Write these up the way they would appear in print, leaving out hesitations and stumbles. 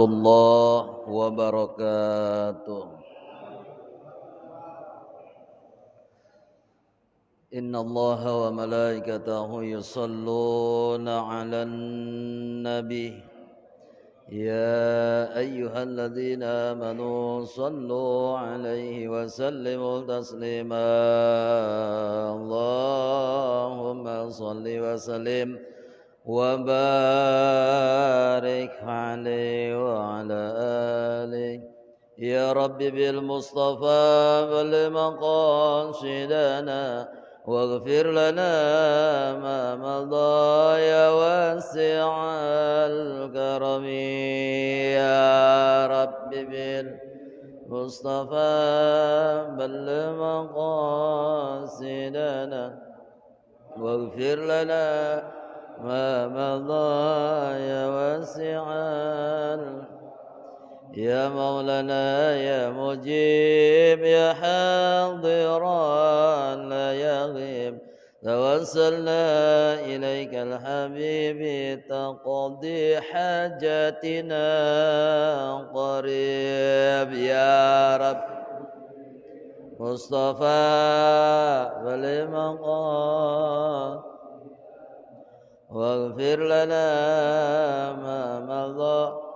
الله وبركاته. إن الله وملائكته يصلون على النبي يا أيها الذين آمنوا صلوا عليه وسلموا تسليما اللهم صل وسلم وبارك عليه وعلى آله يا رب بالمصطفى بالمقاصدنا واغفر لنا ما مضى يا واسع الكرم يا رب بالمصطفى بالمقاصدنا واغفر لنا ما مضى يا واسع يا مولانا يا مجيب يا حاضرا لا يغيب توسلنا إليك الحبيب تقضي حاجاتنا قريب يا رب مصطفى بالمقام واغفر لنا ما مضى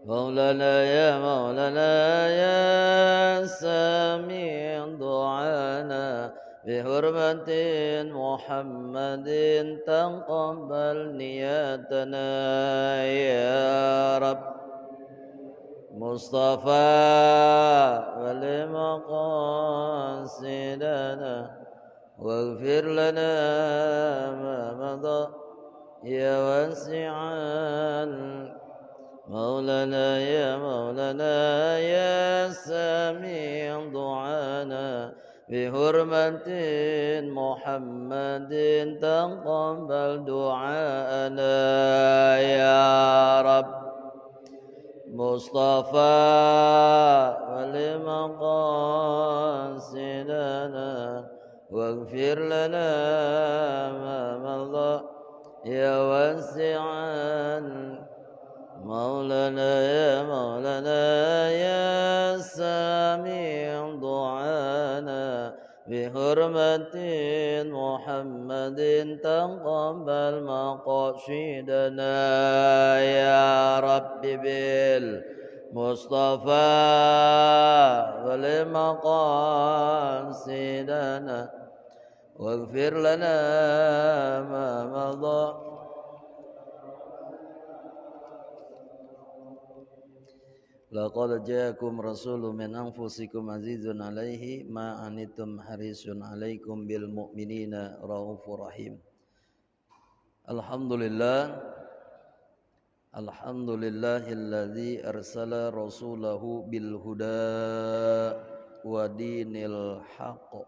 مولانا يا سميع دعانا بحرمة محمد تقبل نياتنا يا رب مصطفى ولمقاصدنا واغفر لنا ما مضى يا واسع مولانا يا سميع دعانا بحرمة محمد تقبل دعاءنا يا رب مصطفى ولمقاصدنا واغفر لنا ما مضى يا واسع مولانا يا سميع دعانا بحرمة محمد تقبل مقاصدنا يا رب بالمصطفى ولمقاصدنا واغفر لنا ما مضى لقد جاءكم رسول من أنفسكم عزيز عليه ما عنتم حريص عليكم بالمؤمنين رؤوف رحيم. Alhamdulillahilladzi arsala rasulahu bil huda wa dinil haqq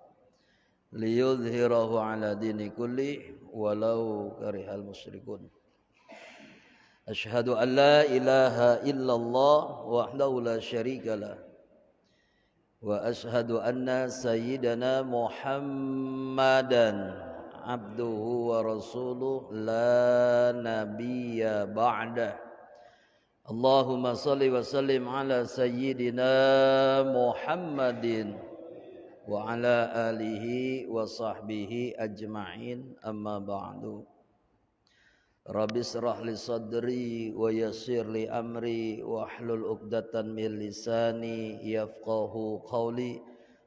liyudhhirahu ala dini kulli walau karihal musyrikun. Asyhadu an la ilaha illallah wahdahu la syarika lah wa asyhadu anna sayyidana Muhammadan abduhu wa rasuluh la nabiyya ba'dah. Allahumma salli wa sallim ala sayyidina Muhammadin wa ala alihi wa sahbihi ajma'in amma ba'du. Rabbi shrah li sadri wa yassir li amri wa hlul 'uqdatan min lisani yafqahu qawli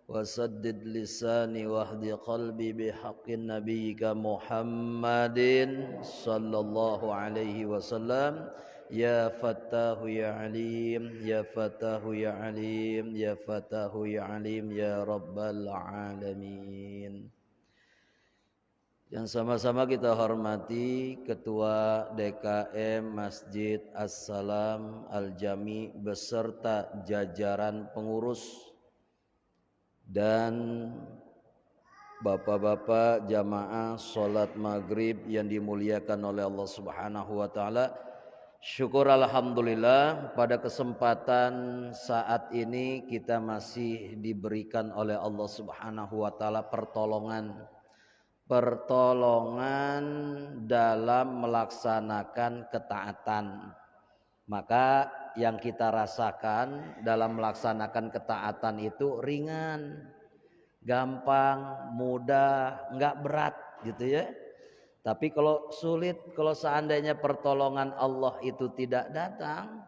wa saddid lisani wahdi qalbi bihaqqin nabiyyika Muhammadin sallallahu alaihi wasallam ya fattahu ya alim ya fattahu ya alim ya fattahu ya alim ya rabbal alamin. Yang sama-sama kita hormati Ketua DKM Masjid As-Salam Al-Jami beserta jajaran pengurus dan bapak-bapak jamaah sholat maghrib yang dimuliakan oleh Allah Subhanahu wa ta'ala. Syukur alhamdulillah pada kesempatan saat ini kita masih diberikan oleh Allah Subhanahu wa ta'ala pertolongan pertolongan dalam melaksanakan ketaatan. Maka yang kita rasakan dalam melaksanakan ketaatan itu ringan, gampang, mudah, enggak berat gitu ya. Tapi kalau sulit, kalau seandainya pertolongan Allah itu tidak datang,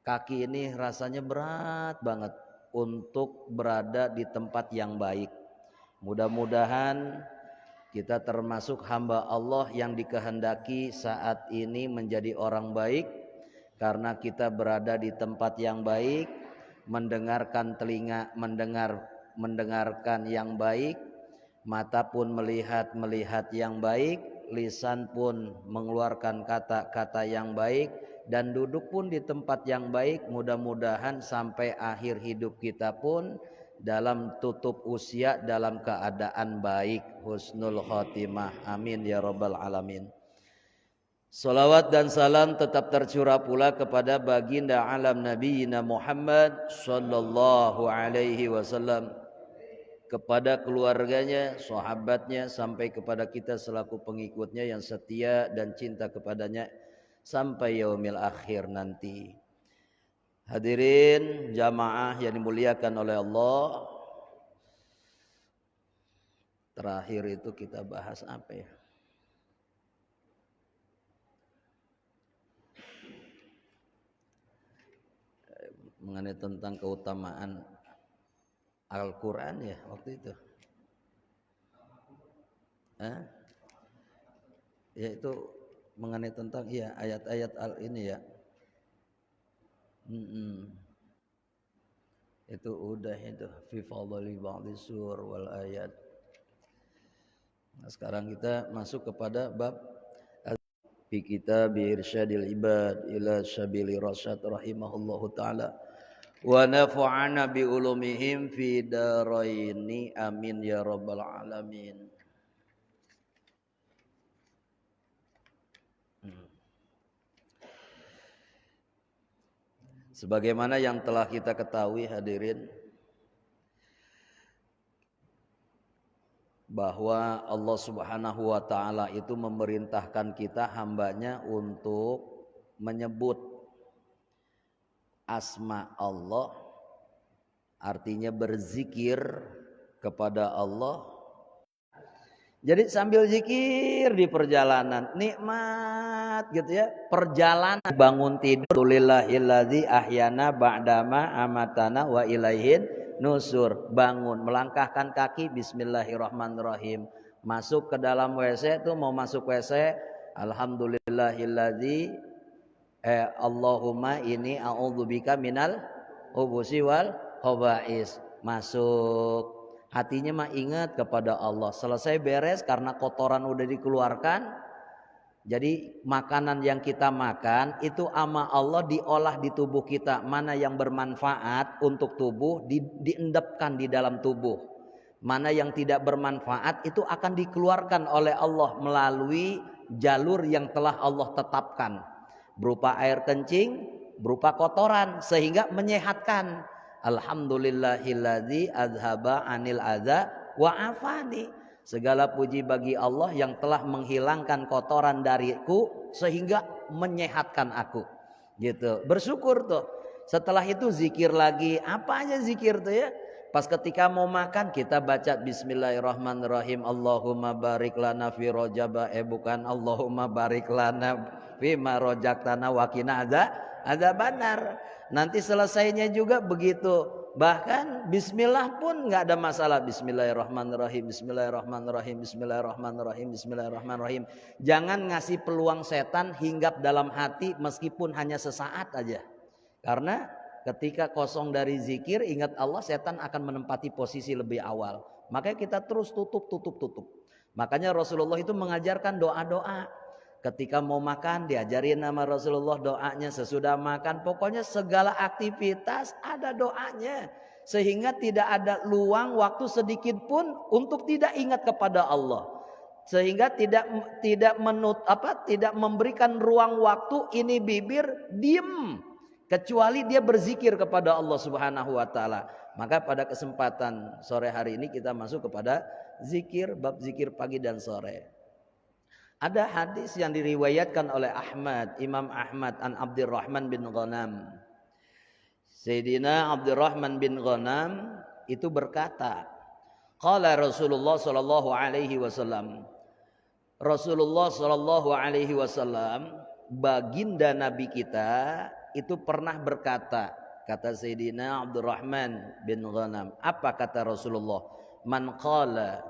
kaki ini rasanya berat banget untuk berada di tempat yang baik. Mudah-mudahan kita termasuk hamba Allah yang dikehendaki saat ini menjadi orang baik, karena kita berada di tempat yang baik, mendengarkan telinga mendengarkan yang baik, mata pun melihat yang baik, lisan pun mengeluarkan kata-kata yang baik, dan duduk pun di tempat yang baik. Mudah-mudahan sampai akhir hidup kita pun dalam tutup usia dalam keadaan baik, husnul khotimah. Amin ya rabbal alamin. Salawat dan salam tetap tercurah pula kepada baginda alam nabiyina Muhammad sallallahu alaihi wasallam, kepada keluarganya, sahabatnya, sampai kepada kita selaku pengikutnya yang setia dan cinta kepadanya sampai yaumil akhir nanti. Hadirin jamaah yang dimuliakan oleh Allah, terakhir itu kita bahas apa ya? Mengenai tentang keutamaan Al-Quran ya waktu itu. Ya itu mengenai tentang ya ayat-ayat ini ya. Itu udah itu fi fadli ba'dhi sur wal ayat. Nah, sekarang kita masuk kepada bab fi kitab irsyadil ibad ila sabili rasyad rahimahullahu taala wa nafa'ana bi ulumihim fi daraini amin ya rabbal alamin. Sebagaimana yang telah kita ketahui hadirin, bahwa Allah Subhanahu wa ta'ala itu memerintahkan kita hambanya untuk menyebut asma Allah, artinya berzikir kepada Allah. Jadi sambil zikir di perjalanan, nikmat gitu ya. Perjalanan, bangun tidur, lillahilladzi ahyana ba'dama amatana wa ilaihin nusur. Bangun, melangkahkan kaki, bismillahirrahmanirrahim. Masuk ke dalam WC itu, mau masuk WC, alhamdulillahilladzi Allahumma ini a'udzubika minal khubusi wal khaba'is. Masuk, hatinya mah ingat kepada Allah. Selesai beres karena kotoran udah dikeluarkan. Jadi makanan yang kita makan itu ama Allah diolah di tubuh kita. Mana yang bermanfaat untuk tubuh diendapkan di dalam tubuh. Mana yang tidak bermanfaat itu akan dikeluarkan oleh Allah melalui jalur yang telah Allah tetapkan. Berupa air kencing, berupa kotoran, sehingga menyehatkan. Alhamdulillahilladzi azhaba anil adza wa afani. Segala puji bagi Allah yang telah menghilangkan kotoran dariku sehingga menyehatkan aku. Gitu. Bersyukur tuh. Setelah itu zikir lagi. Apa aja zikir tuh ya? Pas ketika mau makan kita baca bismillahirrahmanirrahim. Allahumma barik lana fi rojaba. Bukan Allahumma barik lana fima rojaktana wakina ada benar. Nanti selesainya juga begitu. Bahkan bismillah pun nggak ada masalah. Bismillahirrahmanirrahim, bismillahirrahmanirrahim, bismillahirrahmanirrahim, bismillahirrahmanirrahim. Jangan ngasih peluang setan hinggap dalam hati meskipun hanya sesaat aja. Karena ketika kosong dari zikir, ingat Allah, setan akan menempati posisi lebih awal. Makanya kita terus tutup. Makanya Rasulullah itu mengajarkan doa-doa. Ketika mau makan diajarin nama Rasulullah doanya, sesudah makan, pokoknya segala aktivitas ada doanya, sehingga tidak ada luang waktu sedikit pun untuk tidak ingat kepada Allah, sehingga tidak memberikan ruang waktu ini bibir diem kecuali dia berzikir kepada Allah Subhanahu wa taala. Maka pada kesempatan sore hari ini kita masuk kepada zikir, bab zikir pagi dan sore. Ada hadis yang diriwayatkan oleh Imam Ahmad an Abdurrahman bin Ghanam. Sayyidina Abdurrahman bin Ghanam itu berkata, qala Rasulullah sallallahu alaihi wasallam. Rasulullah sallallahu alaihi wasallam, baginda Nabi kita itu pernah berkata, kata Sayyidina Abdurrahman bin Ghanam, apa kata Rasulullah? Man qala,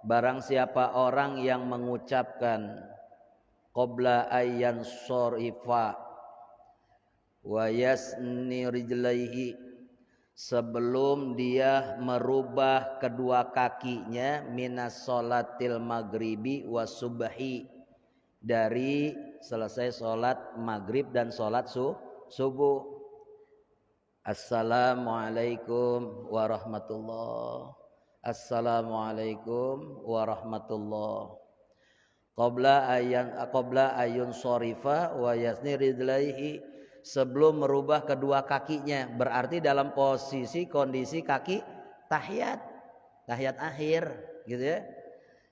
barang siapa orang yang mengucapkan qabla ayyan sorifa wa yasni rijlaihi, sebelum dia merubah kedua kakinya, minas sholatil maghribi was subhi, dari selesai sholat maghrib dan sholat subuh. Assalamualaikum warahmatullah, assalamualaikum warahmatullah, qabla ayun shorifa wa yasni ridlaihi, sebelum merubah kedua kakinya, berarti dalam posisi kondisi kaki tahiyat akhir gitu ya.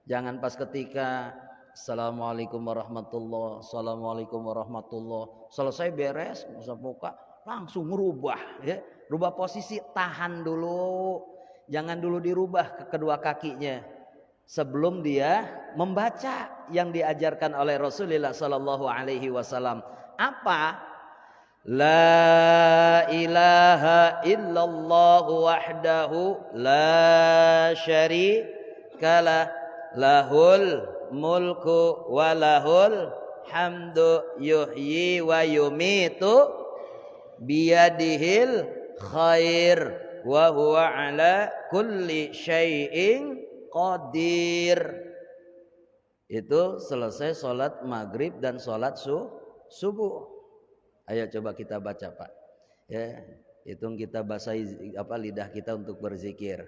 Jangan pas ketika assalamualaikum warahmatullah, assalamualaikum warahmatullah, selesai beres usap muka langsung merubah ya, rubah posisi, tahan dulu, jangan dulu dirubah ke kedua kakinya sebelum dia membaca yang diajarkan oleh Rasulullah sallallahu alaihi wasallam. Apa? La ilaha illallah wahdahu la syarikalah, lahul mulku wa lahul hamdu yuhyi wa yumitu biyadihil khair wa huwa ala kulli syai'in qadir. Itu selesai sholat maghrib dan sholat subuh. Ayo coba kita baca Pak ya, hitung kita basahi lidah kita untuk berzikir.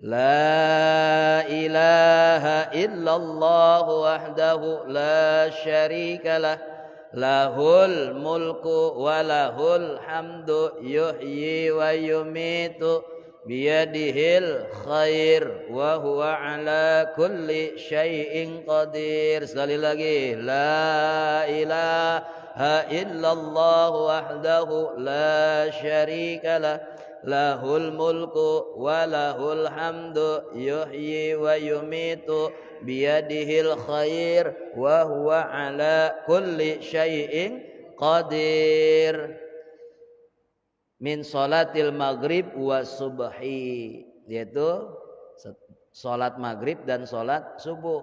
La ilaha illallah wahdahu la syarikalah, lahul mulku wa lahul hamdu yuhyi wa yumitu biyadihil khair wa huwa ala kulli syai'in qadir. Sekali lagi, la ilaha illallah wahdahu la syarikalah, lahul mulku wa lahul hamdu yuhyi wa yumitu biyadihil khair wa huwa ala kulli syai'in qadir. Min sholatil maghrib wa subhi, yaitu sholat maghrib dan sholat subuh,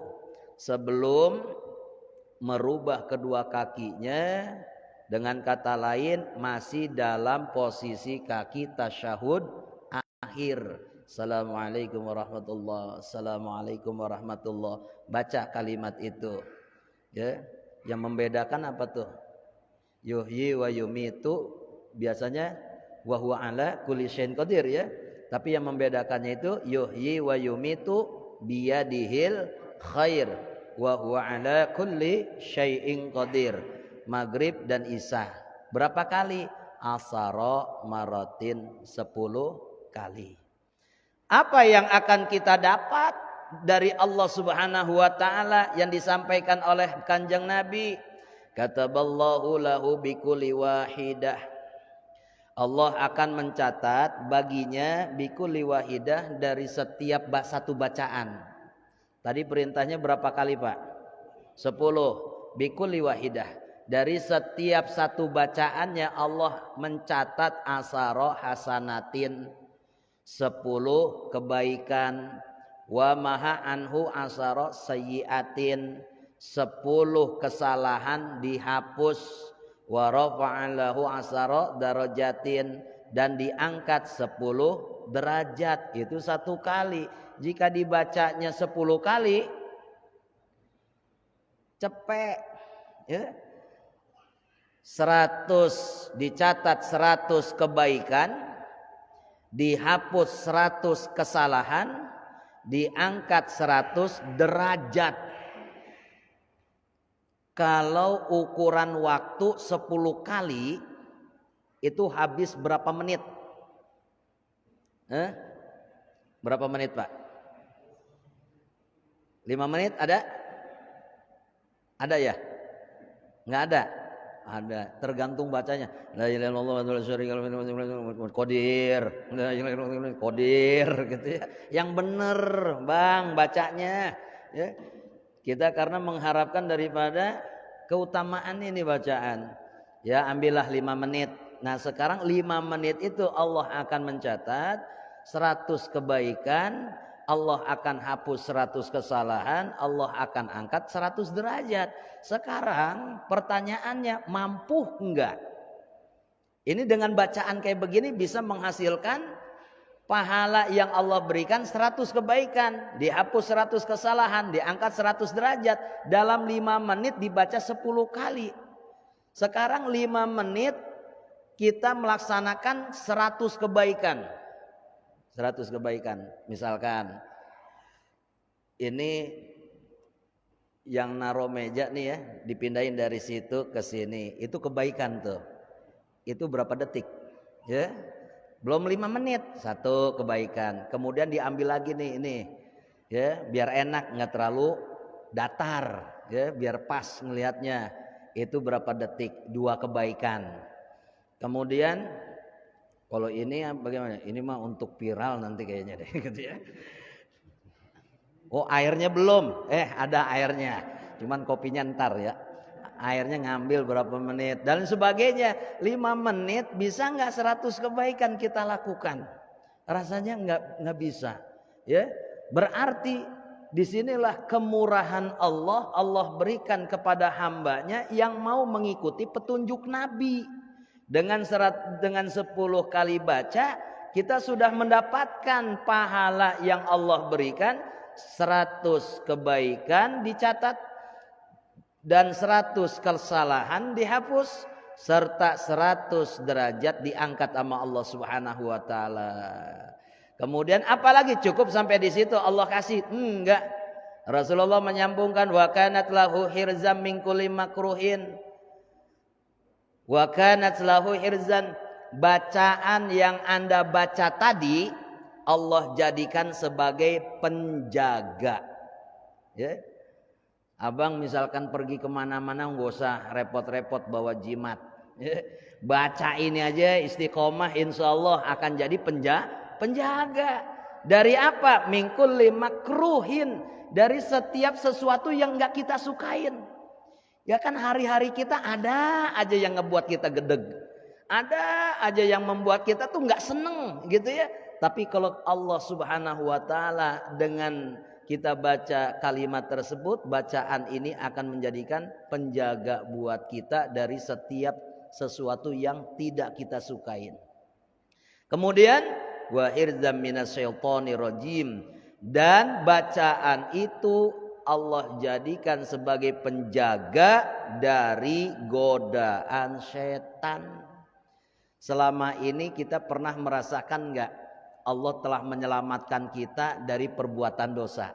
sebelum merubah kedua kakinya, dengan kata lain masih dalam posisi kaki tasyahud akhir. Assalamualaikum warahmatullah, assalamualaikum warahmatullah, baca kalimat itu ya. Yang membedakan apa tuh? Yuhyi wa yumitu biasanya wa huwa ala kulli syai'in qadir ya, tapi yang membedakannya itu yuhyi wa yumitu biyadihil khair wa huwa ala kulli syai'in qadir. Maghrib dan isya berapa kali? Asara maratin, 10 kali. Apa yang akan kita dapat dari Allah Subhanahu wa taala yang disampaikan oleh Kanjeng Nabi? Kataballahu lahu bikulli wahidah, Allah akan mencatat baginya bikulli wahidah, dari setiap satu bacaan. Tadi perintahnya berapa kali Pak? 10. Bikulli wahidah, dari setiap satu bacaannya Allah mencatat asaro hasanatin, 10 kebaikan, wa maha anhu asaro sayyiatin, 10 kesalahan dihapus, wa rafa'an lahu asaro darajatin, dan diangkat 10 derajat. Itu satu kali. Jika dibacanya 10 kali cepet ya, 100 dicatat 100 kebaikan, dihapus 100 kesalahan, diangkat 100 derajat. Kalau ukuran waktu 10 kali, itu habis berapa menit? Berapa menit Pak? 5 menit ada? Ada ya? Nggak ada? Ada, tergantung bacanya. La ilaha illallah wa la syarika lahu qadir. La ilaha illallah qadir gitu ya. Yang benar, Bang, bacanya. Ya. Kita karena mengharapkan daripada keutamaan ini bacaan. Ya, ambillah 5 menit. Nah, sekarang 5 menit itu Allah akan mencatat 100 kebaikan, Allah akan hapus 100 kesalahan, Allah akan angkat 100 derajat. Sekarang pertanyaannya, mampu enggak? Ini dengan bacaan kayak begini bisa menghasilkan pahala yang Allah berikan 100 kebaikan, dihapus 100 kesalahan, diangkat 100 derajat. Dalam 5 menit dibaca 10 kali. Sekarang 5 menit kita melaksanakan 100 kebaikan. 100 kebaikan. Misalkan ini yang naruh meja nih ya, dipindahin dari situ ke sini. Itu kebaikan tuh. Itu berapa detik? Ya. Belum 5 menit, 1 kebaikan. Kemudian diambil lagi nih ini. Ya, biar enak, enggak terlalu datar, ya, biar pas ngelihatnya. Itu berapa detik? 2 kebaikan. Kemudian kalau ini bagaimana? Ini mah untuk viral nanti kayaknya deh gitu ya. Oh, airnya belum. Ada airnya. Cuman kopinya ntar ya. Airnya ngambil berapa menit dan sebagainya. 5 menit bisa enggak 100 kebaikan kita lakukan? Rasanya enggak bisa. Ya. Berarti disinilah kemurahan Allah. Allah berikan kepada hambanya yang mau mengikuti petunjuk Nabi. Dengan 10 kali baca, kita sudah mendapatkan pahala yang Allah berikan. 100 kebaikan dicatat dan 100 kesalahan dihapus, serta 100 derajat diangkat sama Allah Subhanahu wa taala. Kemudian apalagi cukup sampai di situ Allah kasih? Enggak. Rasulullah menyambungkan wa kanat lahu hirzam min kulli makruhin. Wa kanat lahu hirzan, bacaan yang Anda baca tadi Allah jadikan sebagai penjaga. Ya. Abang misalkan pergi kemana-mana nggak usah repot-repot bawa jimat. Ya. Baca ini aja istiqomah, insya Allah akan jadi penjaga. Dari apa? Min kulli makruhin, dari setiap sesuatu yang nggak kita sukain. Ya kan hari-hari kita ada aja yang ngebuat kita gedeg. Ada aja yang membuat kita tuh nggak seneng gitu ya. Tapi kalau Allah Subhanahu wa taala dengan kita baca kalimat tersebut, bacaan ini akan menjadikan penjaga buat kita dari setiap sesuatu yang tidak kita sukain. Kemudian wa hirzam minasyaitonir rajim, dan bacaan itu Allah jadikan sebagai penjaga dari godaan setan. Selama ini kita pernah merasakan enggak Allah telah menyelamatkan kita dari perbuatan dosa?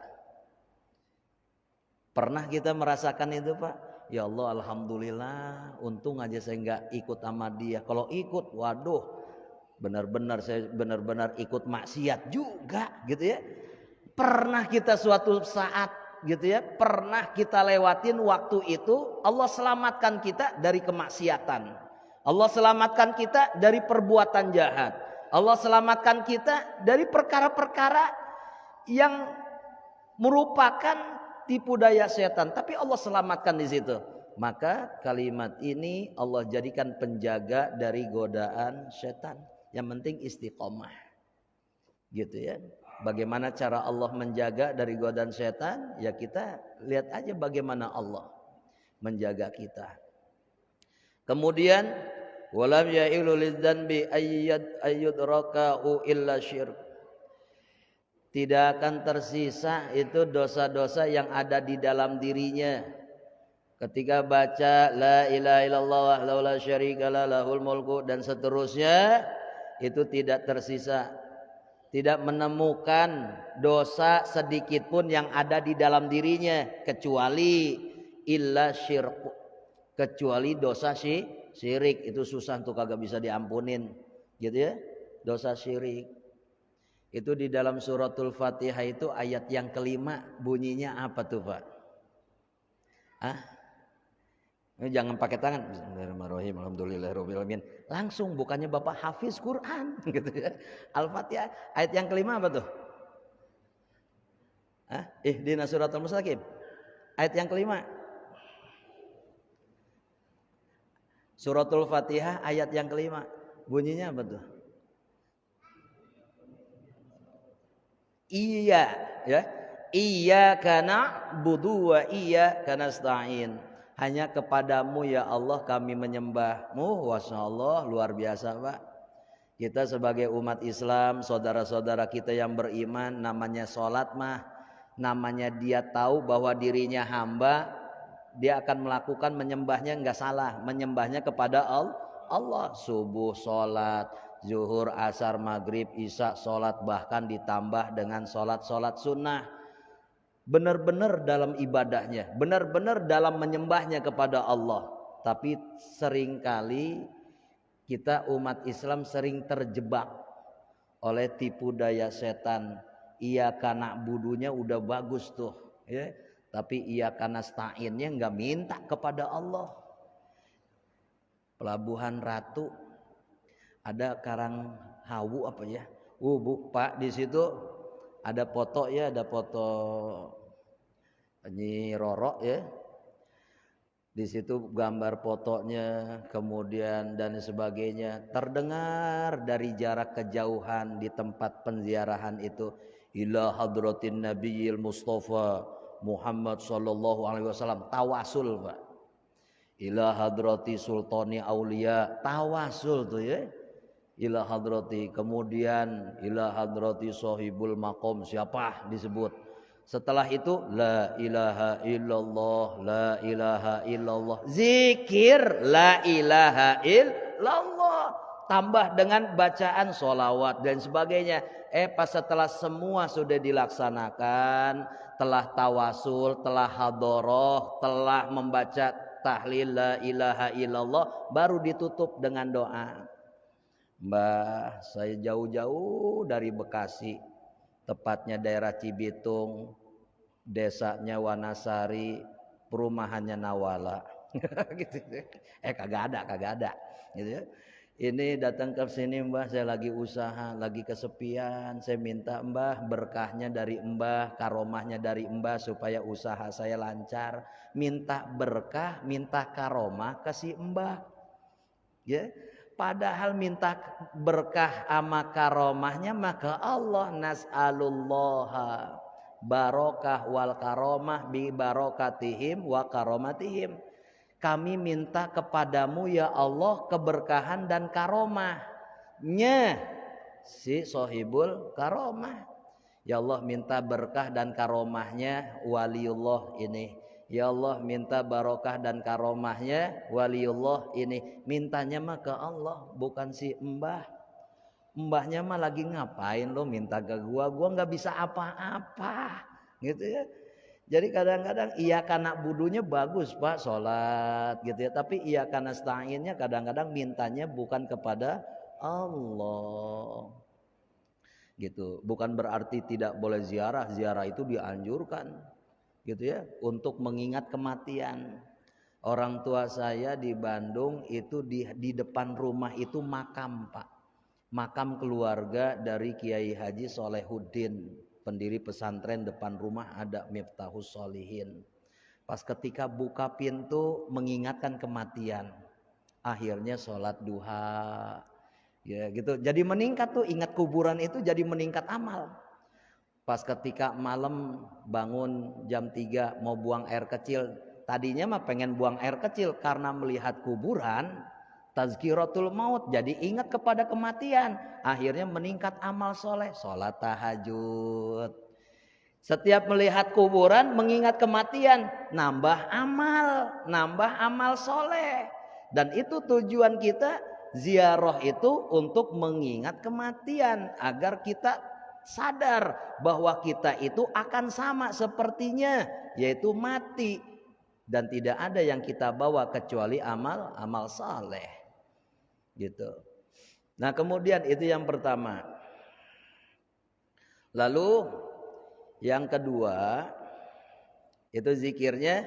Pernah kita merasakan itu Pak? Ya Allah, alhamdulillah, untung aja saya enggak ikut sama dia. Kalau ikut, waduh, saya benar-benar ikut maksiat juga gitu ya. Pernah kita suatu saat gitu ya, pernah kita lewatin waktu itu, Allah selamatkan kita dari kemaksiatan. Allah selamatkan kita dari perbuatan jahat. Allah selamatkan kita dari perkara-perkara yang merupakan tipu daya setan, tapi Allah selamatkan di situ. Maka kalimat ini Allah jadikan penjaga dari godaan setan. Yang penting istiqomah. Gitu ya. Bagaimana cara Allah menjaga dari godaan setan? Ya kita lihat aja bagaimana Allah menjaga kita. Kemudian walam ya'ilu lidzanbi ayyudrakahu illa syirk. Tidak akan tersisa itu dosa-dosa yang ada di dalam dirinya. Ketika baca la ilaha illallah wahdahu la syarikalah lahul mulku dan seterusnya, itu tidak tersisa. Tidak menemukan dosa sedikit pun yang ada di dalam dirinya kecuali illa syirk, kecuali dosa Syirik itu susah tuh, kagak bisa diampunin. Gitu ya. Dosa syirik. Itu di dalam suratul Fatihah itu ayat yang kelima bunyinya apa tuh Pak? Jangan pakai tangan. Bismillahirrahmanirrahim. Alhamdulillahirobbilalamin. Langsung, bukannya Bapak hafiz Quran gitu ya. Al-Fatihah ayat yang kelima apa tuh? Ihdinas siratal mustaqim. Ayat yang kelima. Suratul Fatihah ayat yang kelima. Bunyinya apa tuh? Iya, ya. Iyyaka na'budu wa iyyaka nasta'in. Hanya kepadamu ya Allah kami menyembahmu. Masya Allah, luar biasa Pak. Kita sebagai umat Islam, saudara-saudara kita yang beriman, namanya sholat mah, namanya dia tahu bahwa dirinya hamba, dia akan melakukan menyembahnya enggak salah, menyembahnya kepada Allah. Subuh sholat, zuhur, asar, maghrib, isya sholat, bahkan ditambah dengan sholat sunnah. Benar-benar dalam ibadahnya, benar-benar dalam menyembahnya kepada Allah. Tapi seringkali kita umat Islam sering terjebak oleh tipu daya setan. Iyyaka na'budunya udah bagus tuh, ya. Tapi iyyaka nasta'innya nggak minta kepada Allah. Pelabuhan Ratu ada Karang Hawu apa ya? Bu Pak, di situ ada foto ya, ada foto Nyi Roro ya. Di situ gambar fotonya, kemudian dan sebagainya. Terdengar dari jarak kejauhan di tempat penziarahan itu, ila hadratin nabiyil mustafa Muhammad sallallahu alaihi wasallam, tawasul Pak. Ila hadrati sultani aulia, tawasul tuh ya. Ila hadrati, kemudian ila hadrati sahibul maqam, siapa disebut. Setelah itu la ilaha illallah, la ilaha illallah, zikir la ilaha illallah, tambah dengan bacaan sholawat dan sebagainya. Pas setelah semua sudah dilaksanakan, telah tawasul, telah hadoroh, telah membaca tahlil la ilaha illallah, baru ditutup dengan doa. Mbah, saya jauh-jauh dari Bekasi, tepatnya daerah Cibitung, desanya Wanasari, perumahannya Nawala. Gitu. Kagak ada. Gitu ya. Ini datang ke sini Mbah, saya lagi usaha, lagi kesepian, saya minta Mbah berkahnya dari Mbah, karomahnya dari Mbah supaya usaha saya lancar. Minta berkah, minta karomah kasih Mbah. Ya. Padahal minta berkah ama karomahnya maka Allah, nas'alullaha barokah wal karomah bi barokatihim wa karomatihim. Kami minta kepadamu ya Allah keberkahan dan karomahnya si sohibul karomah. Ya Allah minta berkah dan karomahnya waliullah ini. Ya Allah minta barokah dan karomahnya waliullah ini. Mintanya mah ke Allah, bukan si Mbah. Mbahnya mah lagi ngapain lo minta ke gua nggak bisa apa-apa gitu ya. Jadi kadang-kadang iyyaka na'budunya bagus Pak, sholat gitu ya. Tapi iyyaka nasta'innya kadang-kadang mintanya bukan kepada Allah gitu. Bukan berarti tidak boleh ziarah, ziarah itu dianjurkan gitu ya, untuk mengingat kematian. Orang tua saya di Bandung itu di depan rumah itu makam Pak, makam keluarga dari Kiai Haji Solehuddin, pendiri pesantren. Depan rumah ada Miftahus Sholihin. Pas ketika buka pintu mengingatkan kematian, akhirnya sholat duha ya gitu. Jadi meningkat tuh, ingat kuburan itu jadi meningkat amal. Pas ketika malam bangun jam 3 mau buang air kecil, tadinya mah pengen buang air kecil, karena melihat kuburan tazkiratul maut, jadi ingat kepada kematian, akhirnya meningkat amal soleh, sholat tahajud. Setiap melihat kuburan mengingat kematian, nambah amal soleh. Dan itu tujuan kita ziarah itu, untuk mengingat kematian agar kita sadar bahwa kita itu akan sama sepertinya, yaitu mati. dan tidak ada yang kita bawa kecuali amal saleh gitu. Nah, kemudian itu yang pertama. Lalu yang kedua itu zikirnya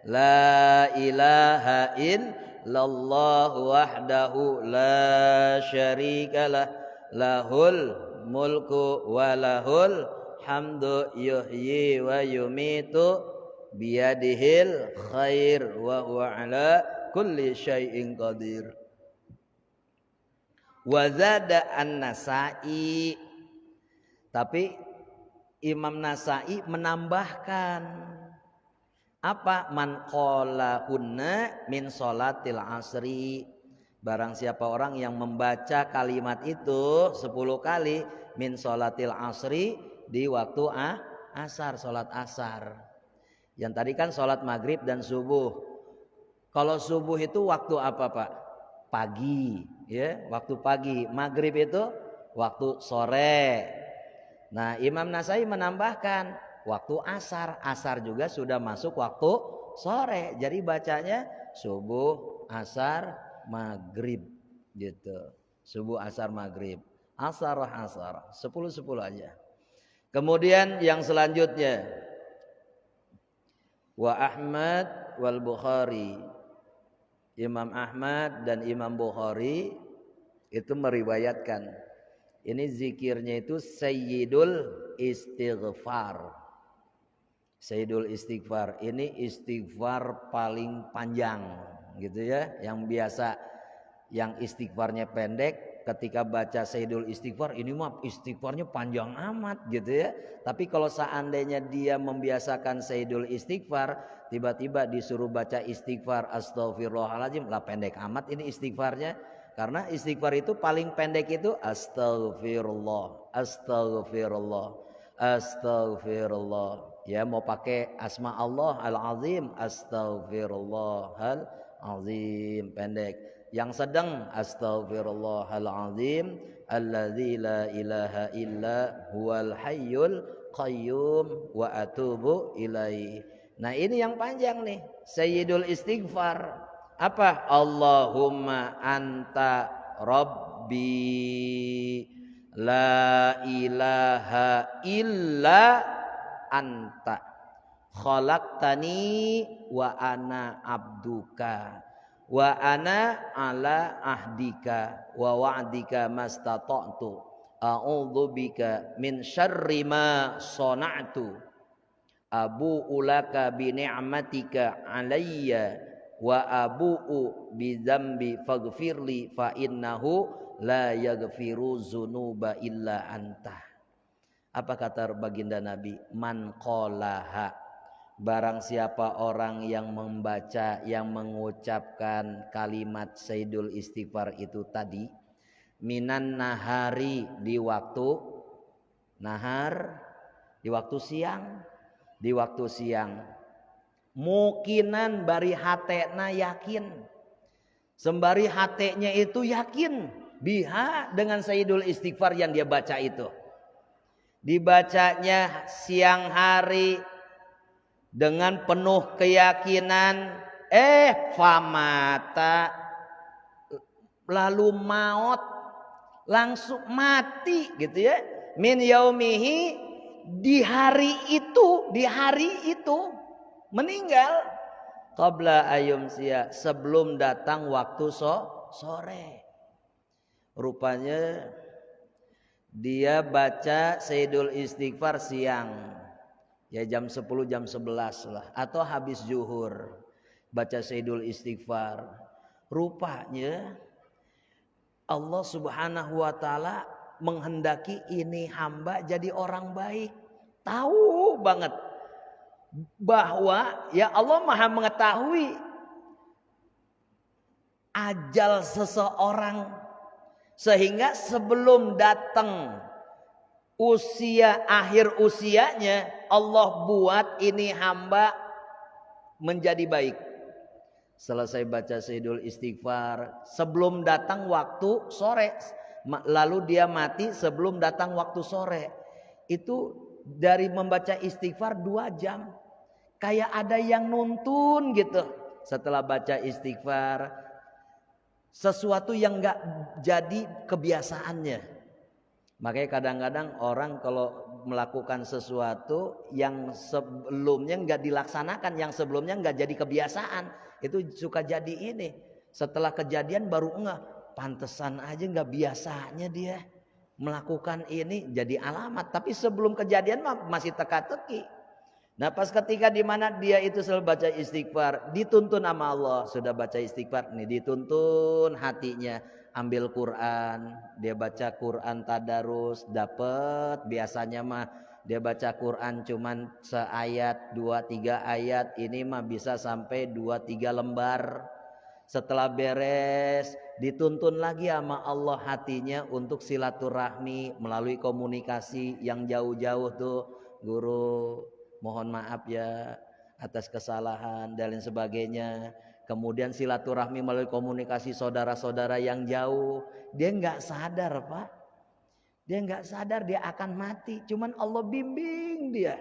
la ilaha illallah wahdahu la syarikalah lahul mulku wa lahul hamdu yuhyi wa yumitu biyadihil khair wa huwa ala kulli syai'in qadir. Wa zada an-Nasa'i, tapi Imam Nasa'i menambahkan apa? Man qala hunna min sholatil asri, barang siapa orang yang membaca kalimat itu 10 kali min sholatil asri, di waktu asar, sholat asar. Yang tadi kan sholat maghrib dan subuh. Kalau subuh itu waktu apa Pak? Pagi, ya, waktu pagi. Maghrib itu waktu sore. Nah, Imam Nasa'i menambahkan waktu asar. Asar juga sudah masuk waktu sore. Jadi bacanya subuh, asar, maghrib gitu. Subuh, asar, maghrib. Asar. 10-10 aja. Kemudian yang selanjutnya wa Ahmad wal Bukhari. Imam Ahmad dan Imam Bukhari itu meriwayatkan. Ini zikirnya itu Sayyidul Istighfar. Sayyidul Istighfar. Ini istighfar paling panjang gitu ya. Yang biasa yang istighfarnya pendek, ketika baca Sayyidul Istighfar ini mah istighfarnya panjang amat gitu ya. Tapi kalau seandainya dia membiasakan Sayyidul Istighfar, tiba-tiba disuruh baca istighfar astagfirullahaladzim, lah pendek amat ini istighfarnya. Karena istighfar itu paling pendek itu astagfirullah, astagfirullah, astagfirullah. Ya, mau pakai asma Allah al-azim, astagfirullahal-azim, pendek. Yang sedang astagfirullahalazim alladzi la ilaha illa huwal hayyul qayyum wa atubu ilaih. Nah, ini yang panjang nih, Sayyidul Istighfar. Apa? Allahumma anta rabbi la ilaha illa anta khalaqtani wa ana abduka wa ana ala ahdika wa wa'dika mastata'tu a'udzubika min syarri ma sana'tu abu'u laka bi ni'matika alayya wa abu'u bi dzambi faghfirli fa innahu la yaghfiru dzunuba illa anta. Apa kata baginda Nabi? Man qalaha, barang siapa orang yang membaca, yang mengucapkan kalimat Sayyidul Istighfar itu tadi, minan nahari, di waktu nahar, di waktu siang, mukinan bari hatena yakin, sembari hatenya itu yakin biha dengan Sayyidul Istighfar yang dia baca itu. Dibacanya siang hari dengan penuh keyakinan, famata, lalu maut, langsung mati gitu ya. Min yaumihi, di hari itu meninggal. Qabla ayumsia, sebelum datang waktu sore. Rupanya dia baca Sayyidul Istighfar siang, ya jam 10 jam 11 lah, atau habis zuhur baca Sayyidul Istighfar. Rupanya Allah Subhanahu wa taala menghendaki ini hamba jadi orang baik. Tahu banget bahwa ya Allah Maha mengetahui ajal seseorang, sehingga sebelum datang akhir usianya, Allah buat ini hamba menjadi baik. Selesai baca Sayyidul Istighfar sebelum datang waktu sore, lalu dia mati sebelum datang waktu sore. Itu dari membaca istighfar 2 jam. kayak ada yang nuntun gitu. Setelah baca istighfar, sesuatu yang gak jadi kebiasaannya. Makanya kadang-kadang orang kalau melakukan sesuatu yang sebelumnya gak dilaksanakan, yang sebelumnya gak jadi kebiasaan, itu suka jadi ini. Setelah kejadian baru pantesan aja gak biasanya dia melakukan ini, jadi alamat. Tapi sebelum kejadian masih teka-teki. Nah pas ketika dimana dia itu selalu baca istighfar, dituntun sama Allah, sudah baca istighfar, nih dituntun hatinya, ambil Quran, dia baca Quran tadarus, dapat. Biasanya mah dia baca Quran cuman seayat, 2-3 ayat, ini mah bisa sampai 2-3 lembar. Setelah beres, dituntun lagi sama Allah hatinya untuk silaturahmi melalui komunikasi yang jauh-jauh tuh, guru mohon maaf ya atas kesalahan dan lain sebagainya. Kemudian silaturahmi melalui komunikasi saudara-saudara yang jauh. Dia nggak sadar Pak. Dia nggak sadar dia akan mati. Cuman Allah bimbing dia.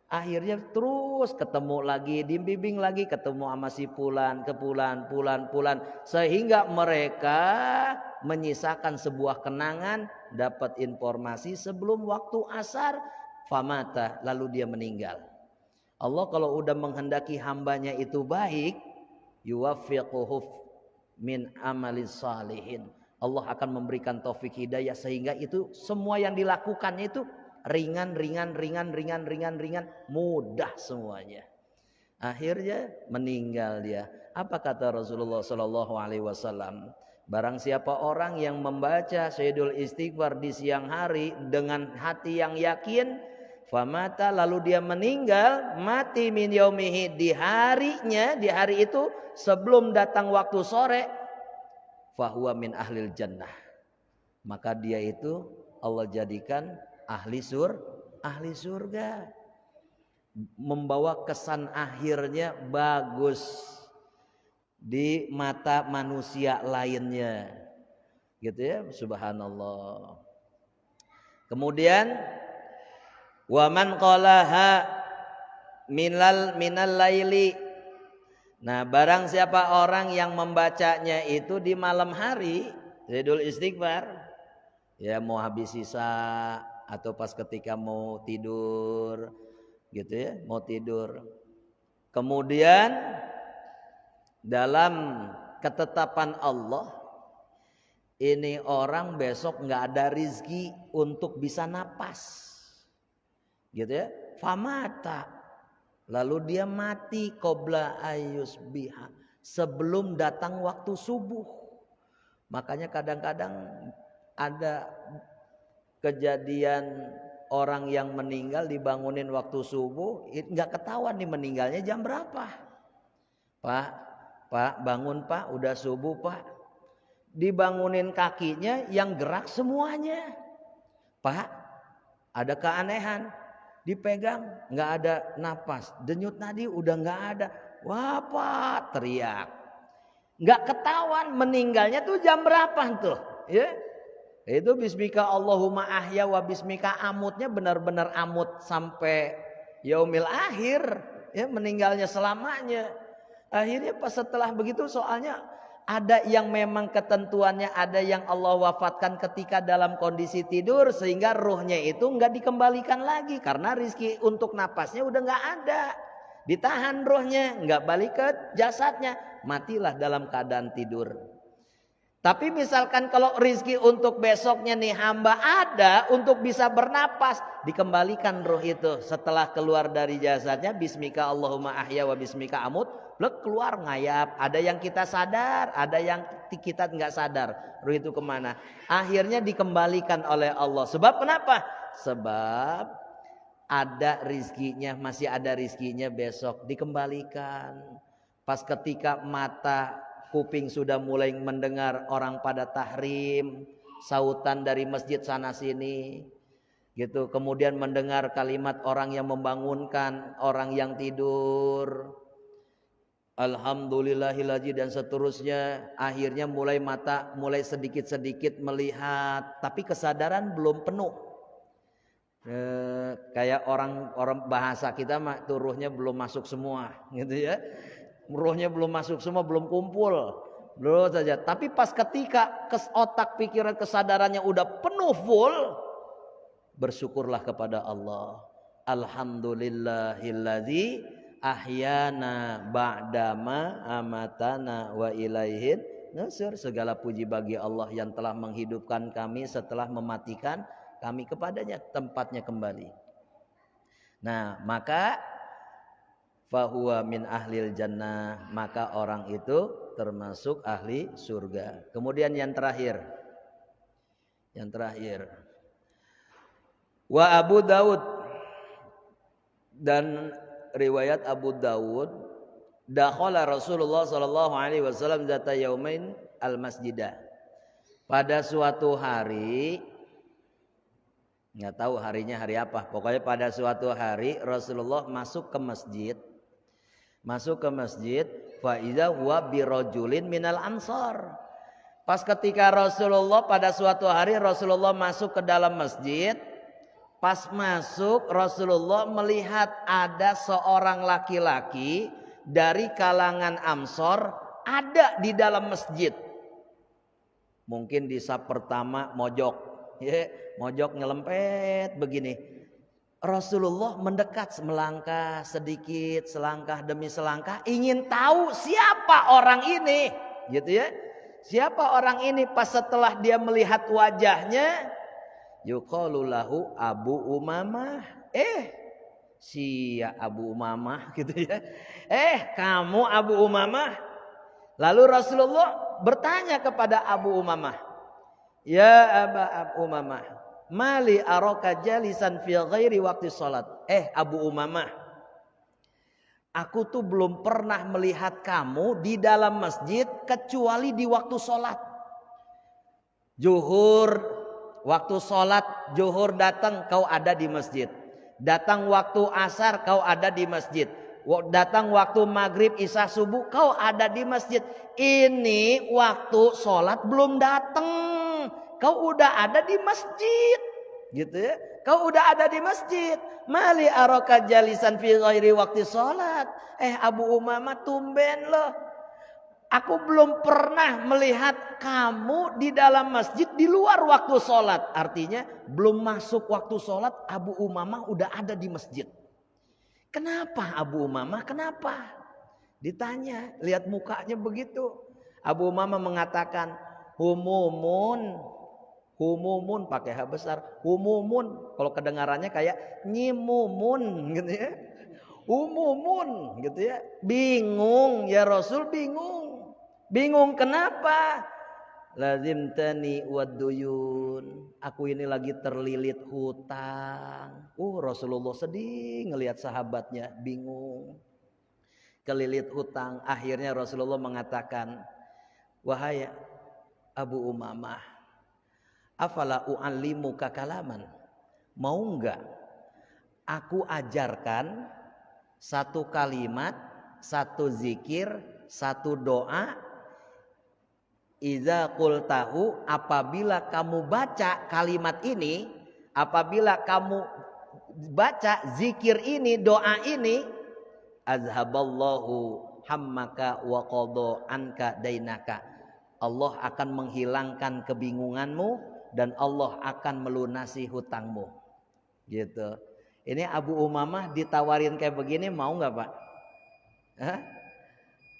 Akhirnya terus ketemu lagi, dibimbing lagi, ketemu sama si Fulan, Fulan. Sehingga mereka menyisakan sebuah kenangan, dapat informasi sebelum waktu asar. Famata, lalu dia meninggal. Allah kalau udah menghendaki hambanya itu baik, yuwaffiquhu min amalis salihin. Allah akan memberikan taufik hidayah sehingga itu semua yang dilakukannya itu ringan, mudah semuanya. Akhirnya meninggal dia. Apa kata Rasulullah sallallahu alaihi wasallam? Barang siapa orang yang membaca Sayyidul Istighfar di siang hari dengan hati yang yakin, famata, lalu dia meninggal, mati min yaumihi, di harinya, di hari itu sebelum datang waktu sore, fahuwa min ahlil jannah, maka dia itu Allah jadikan ahli surga, membawa kesan akhirnya bagus di mata manusia lainnya, gitu ya. Subhanallah. Kemudian wa man qalaha minal laili. Nah, barang siapa orang yang membacanya itu di malam hari, Sayyidul Istighfar, ya mau habis sisa atau pas ketika mau tidur, gitu ya, mau tidur. Kemudian dalam ketetapan Allah, ini orang besok nggak ada rizki untuk bisa napas, gitu ya. Famata, lalu dia mati qabla ayyusbiha, sebelum datang waktu subuh. Makanya kadang-kadang ada kejadian orang yang meninggal dibangunin waktu subuh, nggak ketahuan nih meninggalnya jam berapa. Pak bangun Pak, udah subuh Pak. Dibangunin kakinya yang gerak semuanya. Pak, ada keanehan. Dipegang nggak ada napas, denyut nadi udah nggak ada. Wah Pak, teriak. Nggak ketahuan meninggalnya tuh jam berapa tuh, ya? Itu bismika Allahumma ahya wa bismika amutnya benar-benar amut sampai yaumil akhir, ya, meninggalnya selamanya. Akhirnya pas setelah begitu, soalnya ada yang memang ketentuannya, ada yang Allah wafatkan ketika dalam kondisi tidur sehingga ruhnya itu nggak dikembalikan lagi karena rizki untuk napasnya udah nggak ada, ditahan ruhnya, nggak balik ke jasadnya, matilah dalam keadaan tidur. Tapi misalkan kalau rizki untuk besoknya nih hamba ada untuk bisa bernapas, dikembalikan ruh itu setelah keluar dari jasadnya, bismika Allahumma ahya wa bismika amut, keluar ngayap. Ada yang kita sadar, ada yang kita nggak sadar ruh itu kemana. Akhirnya dikembalikan oleh Allah. Sebab kenapa? Sebab ada rizkinya, masih ada rizkinya besok, dikembalikan. Pas ketika mata kuping sudah mulai mendengar orang pada tahrim, sautan dari masjid sana sini, gitu. Kemudian mendengar kalimat orang yang membangunkan orang yang tidur, alhamdulillahilladzi dan seterusnya. Akhirnya mata mulai sedikit-sedikit melihat, tapi kesadaran belum penuh. Kayak orang bahasa kita mah tuh ruhnya belum masuk semua gitu ya. Ruhnya belum masuk semua, belum kumpul. Belum saja. Tapi pas ketika otak pikiran kesadarannya udah penuh full, bersyukurlah kepada Allah. Alhamdulillahilladzi ahyana ba'dama amatana wa ilaihin nusur. Segala puji bagi Allah yang telah menghidupkan kami setelah mematikan kami kepadanya, tempatnya kembali. Nah, maka fahuwa min ahlil jannah, maka orang itu termasuk ahli surga. Kemudian yang terakhir. Wa Abu Daud, dan riwayat Abu Daud, dakhala Rasulullah sallallahu alaihi wasallam zata yaumain al masjidah. Pada suatu hari, nggak tahu harinya hari apa, pokoknya pada suatu hari Rasulullah masuk ke masjid fa iza huwa birajulin minal ansar. Pas ketika Rasulullah pada suatu hari Rasulullah masuk ke dalam masjid, pas masuk Rasulullah melihat ada seorang laki-laki dari kalangan Ansor ada di dalam masjid. Mungkin di saf pertama mojok, ya, mojok nyelempet begini. Rasulullah mendekat, melangkah sedikit, selangkah demi selangkah, ingin tahu siapa orang ini, gitu ya. Siapa orang ini? Pas setelah dia melihat wajahnya, yuqalu lahu Abu Umamah. Si Abu Umamah gitu ya. Kamu Abu Umamah. Lalu Rasulullah bertanya kepada Abu Umamah, ya Abu Umamah, mali araka jalisan fi ghairi waqti salat. Abu Umamah, aku tuh belum pernah melihat kamu di dalam masjid kecuali di waktu salat. Zuhur, waktu sholat zuhur datang, kau ada di masjid. Datang waktu asar, kau ada di masjid. Datang waktu maghrib, isya, subuh, kau ada di masjid. Ini waktu sholat belum datang, kau udah ada di masjid, gitu ya. Kau udah ada di masjid. Mali araka jalisan fi ghairi waktu sholat. Abu Umamah, tumben loh, aku belum pernah melihat kamu di dalam masjid di luar waktu sholat. Artinya belum masuk waktu sholat Abu Umamah udah ada di masjid. Kenapa Abu Umamah? Kenapa? Ditanya, lihat mukanya begitu. Abu Umamah mengatakan, humumun pakai H besar. Humumun, kalau kedengarannya kayak nyimumun gitu ya. Humumun gitu ya. Bingung ya Rasul, bingung. Bingung kenapa? Lazimtani wadduyun. Aku ini lagi terlilit hutang. Rasulullah sedih ngelihat sahabatnya bingung, kelilit hutang. Akhirnya Rasulullah mengatakan, wahai Abu Umamah, afala u'allimuka kalaman, mau enggak aku ajarkan satu kalimat, satu zikir, satu doa. Iza qultahu, apabila kamu baca kalimat ini, apabila kamu baca zikir ini, doa ini, azhaballahu hammaka wa qadha anka dainaka. Allah akan menghilangkan kebingunganmu dan Allah akan melunasi hutangmu. Gitu. Ini Abu Umamah ditawarin kayak begini, mau nggak Pak?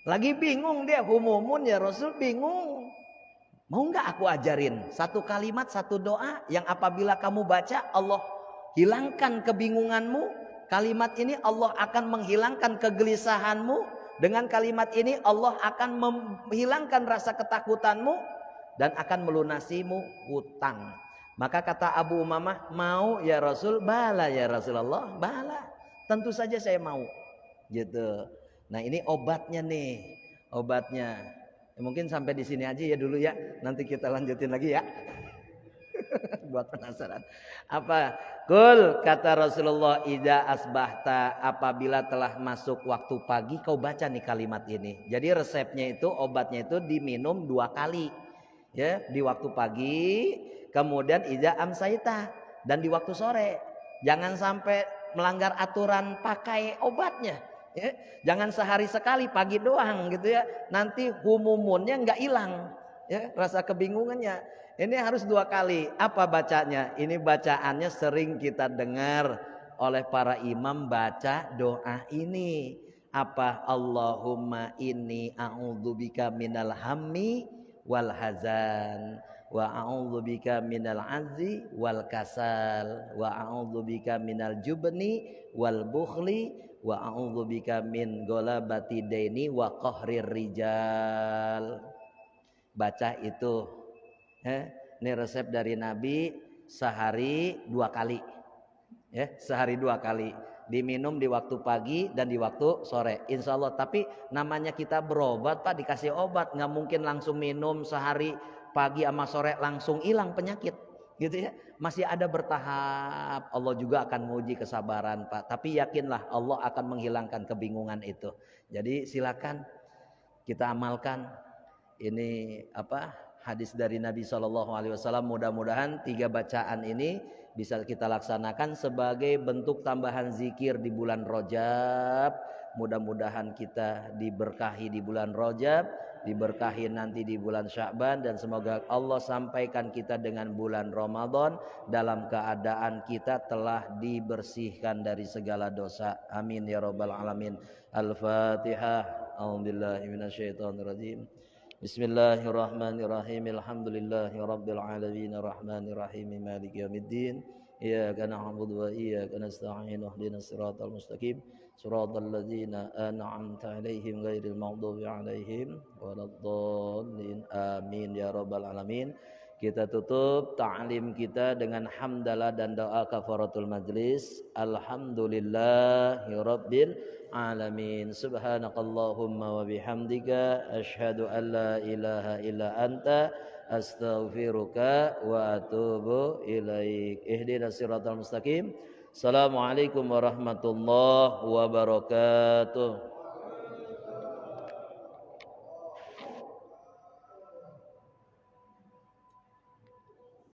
Lagi bingung dia, humumun ya Rasul, bingung. Mau nggak aku ajarin satu kalimat, satu doa yang apabila kamu baca Allah hilangkan kebingunganmu. Kalimat ini Allah akan menghilangkan kegelisahanmu. Dengan kalimat ini Allah akan menghilangkan rasa ketakutanmu dan akan melunasimu hutang. Maka kata Abu Umamah, mau ya Rasul? Bala ya Rasulullah, bala. Tentu saja saya mau. Gitu. Nah ini obatnya nih, obatnya. Mungkin sampai di sini aja ya dulu ya. Nanti kita lanjutin lagi ya. Buat penasaran. Apa? Kul, kata Rasulullah, idza asbahta, apabila telah masuk waktu pagi kau baca nih kalimat ini. Jadi resepnya itu, obatnya itu diminum 2 kali. Ya, di waktu pagi, kemudian idza amsaita, dan di waktu sore. Jangan sampai melanggar aturan pakai obatnya. Ya. Jangan sehari sekali pagi doang gitu ya. Nanti humumunnya nggak hilang. Ya, rasa kebingungannya. Ini harus 2 kali. Apa bacanya? Ini bacaannya sering kita dengar oleh para imam baca doa ini. Apa? Allahumma inni a'udzubika minal hammi wal hazan wa a'udzubika minal azzi wal kasal wa a'udzubika minal jubni wal bukhli wa a'udzubika min ghalabati daini wa qahrir rijal. Baca itu. Ini resep dari Nabi, sehari 2 kali. Ya, sehari 2 kali. Diminum di waktu pagi dan di waktu sore, insya Allah. Tapi namanya kita berobat Pak, dikasih obat, nggak mungkin langsung minum sehari pagi sama sore langsung hilang penyakit gitu ya. Masih ada bertahap. Allah juga akan menguji kesabaran Pak, tapi yakinlah Allah akan menghilangkan kebingungan itu. Jadi silakan kita amalkan ini hadis dari Nabi SAW. Mudah-mudahan 3 bacaan ini bisa kita laksanakan sebagai bentuk tambahan zikir di bulan Rajab. Mudah-mudahan kita diberkahi di bulan Rajab, diberkahi nanti di bulan Sya'ban, dan semoga Allah sampaikan kita dengan bulan Ramadan dalam keadaan kita telah dibersihkan dari segala dosa. Amin ya rabbal alamin. Al-Fatihah. A'udzubillahi minasyaitonirrajim. Bismillahirrahmanirrahim. Alhamdulillahi rabbil alamin arrahmanir rahim maliki yaumiddin. Iyyaka na'budu wa iyyaka nasta'in. Ihdinas siratal mustaqim. Siratal ladzina an'amta 'alaihim ghairil maghdubi 'alaihim waladdallin. Amin ya rabbal alamin. Kita tutup ta'lim kita dengan hamdalah dan doa kafaratul majlis. Alhamdulillahi rabbil alamin. Subhanakallahumma wa bihamdika asyhadu an la ilaha illa anta astaghfiruka wa atubu ilaik. Ihdinas siratal mustaqim. Assalamualaikum warahmatullahi wabarakatuh.